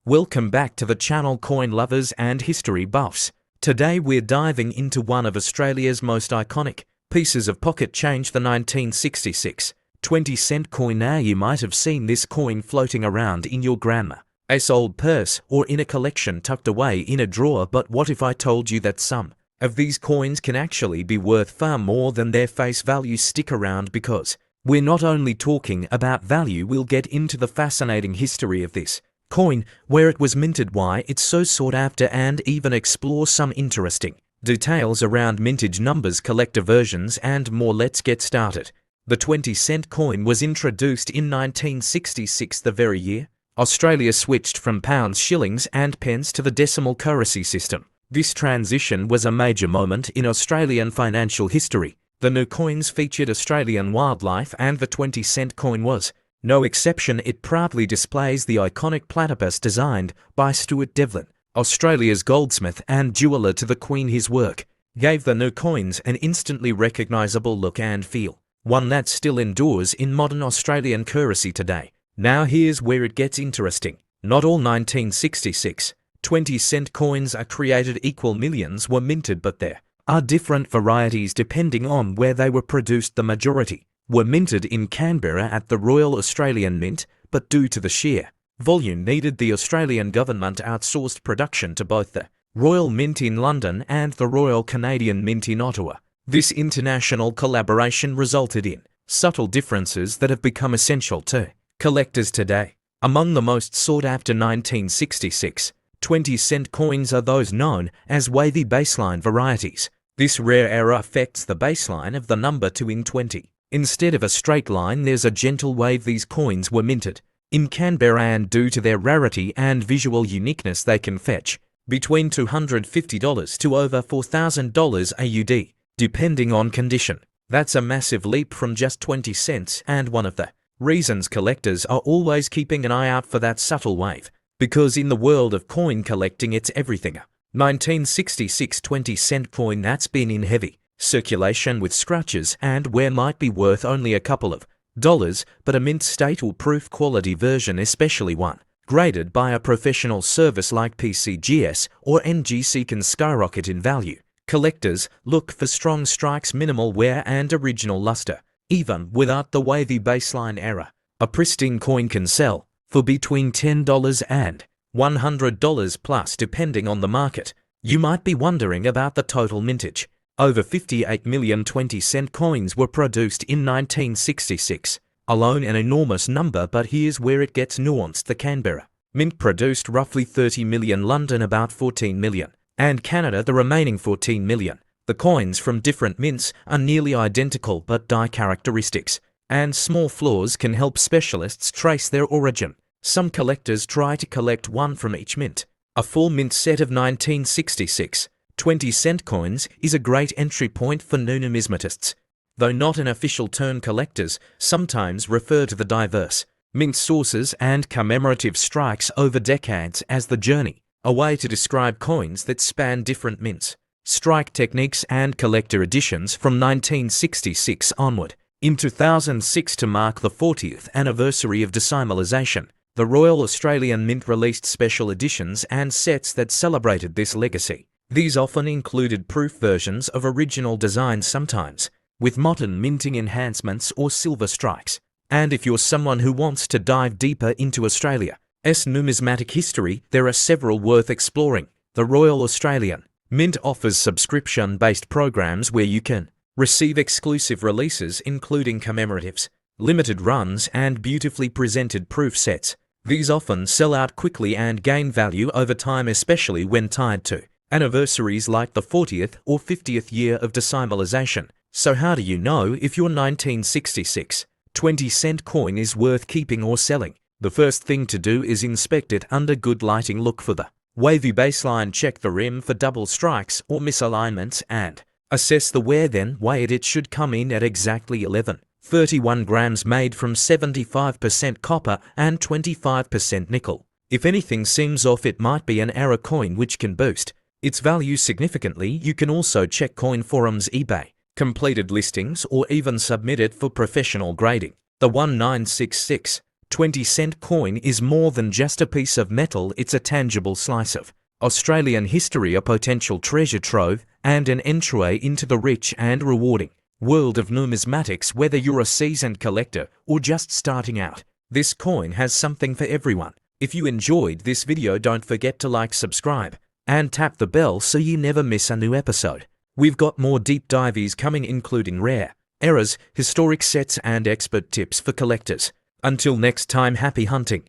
Welcome back to the channel, coin lovers and history buffs. Today we're diving into one of Australia's most iconic pieces of pocket change, the 1966 20-cent coin. Now you might have seen this coin floating around in your grandma's old purse or in a collection tucked away in a drawer, but what if I told you that some of these coins can actually be worth far more than their face value? Stick around, because we're not only talking about value, we'll get into the fascinating history of this coin, where it was minted, why it's so sought after, and even explore some interesting details around mintage numbers, collector versions, and more. Let's get started. The 20-cent coin was introduced in 1966, the very year Australia switched from pounds, shillings, and pence to the decimal currency system. This transition was a major moment in Australian financial history. The new coins featured Australian wildlife, and the 20-cent coin was no exception. It proudly displays the iconic platypus designed by Stuart Devlin, Australia's goldsmith and jeweller to the Queen. His work gave the new coins an instantly recognisable look and feel, one that still endures in modern Australian currency today. Now here's where it gets interesting. Not all 1966 20-cent coins are created equal. Millions were minted, but there are different varieties depending on where they were produced. The majority were minted in Canberra at the Royal Australian Mint, but due to the sheer volume needed, the Australian government outsourced production to both the Royal Mint in London and the Royal Canadian Mint in Ottawa. This international collaboration resulted in subtle differences that have become essential to collectors today. Among the most sought-after 1966 20-cent coins are those known as wavy baseline varieties. This rare error affects the baseline of the number 2 in 20. Instead of a straight line, there's a gentle wave. These coins were minted in Canberra, and due to their rarity and visual uniqueness, they can fetch between $250 to over $4,000 AUD, depending on condition. That's a massive leap from just 20 cents, and one of the reasons collectors are always keeping an eye out for that subtle wave, because in the world of coin collecting, it's everything. 1966 20-cent coin that's been in heavy circulation with scratches and wear might be worth only a couple of dollars, but a mint state or proof quality version, especially one graded by a professional service like PCGS or NGC, can skyrocket in value. Collectors look for strong strikes, minimal wear, and original luster. Even without the wavy baseline error, a pristine coin can sell for between $10 and $100 plus, depending on the market. You might be wondering about the total mintage. Over 58 million 20-cent coins were produced in 1966 alone, an enormous number, but here's where it gets nuanced. The Canberra Mint produced roughly 30 million, London about 14 million, and Canada the remaining 14 million. The coins from different mints are nearly identical, but die characteristics and small flaws can help specialists trace their origin. Some collectors try to collect one from each mint. A full mint set of 1966 20-cent coins is a great entry point for new numismatists. Though not an official term, collectors sometimes refer to the diverse mint sources and commemorative strikes over decades as the journey, a way to describe coins that span different mints, strike techniques, and collector editions from 1966 onward. In 2006, to mark the 40th anniversary of decimalisation, the Royal Australian Mint released special editions and sets that celebrated this legacy. These often included proof versions of original designs, sometimes with modern minting enhancements or silver strikes. And if you're someone who wants to dive deeper into Australia's numismatic history, there are several worth exploring. The Royal Australian Mint offers subscription-based programs where you can receive exclusive releases, including commemoratives, limited runs, and beautifully presented proof sets. These often sell out quickly and gain value over time, especially when tied to anniversaries like the 40th or 50th year of decimalisation. So how do you know if your 1966 20-cent coin is worth keeping or selling? The first thing to do is inspect it under good lighting. Look for the wavy baseline, check the rim for double strikes or misalignments, and assess the wear. Then weigh it. It should come in at exactly 11.31 grams, made from 75% copper and 25% nickel. If anything seems off, it might be an error coin, which can boost its value significantly. You can also check coin forums, eBay, completed listings, or even submit it for professional grading. The 1966 20-cent coin is more than just a piece of metal, it's a tangible slice of Australian history, a potential treasure trove, and an entryway into the rich and rewarding world of numismatics. Whether you're a seasoned collector or just starting out, this coin has something for everyone. If you enjoyed this video, don't forget to like, subscribe, and tap the bell so you never miss a new episode. We've got more deep dives coming, including rare, errors, historic sets, and expert tips for collectors. Until next time, happy hunting.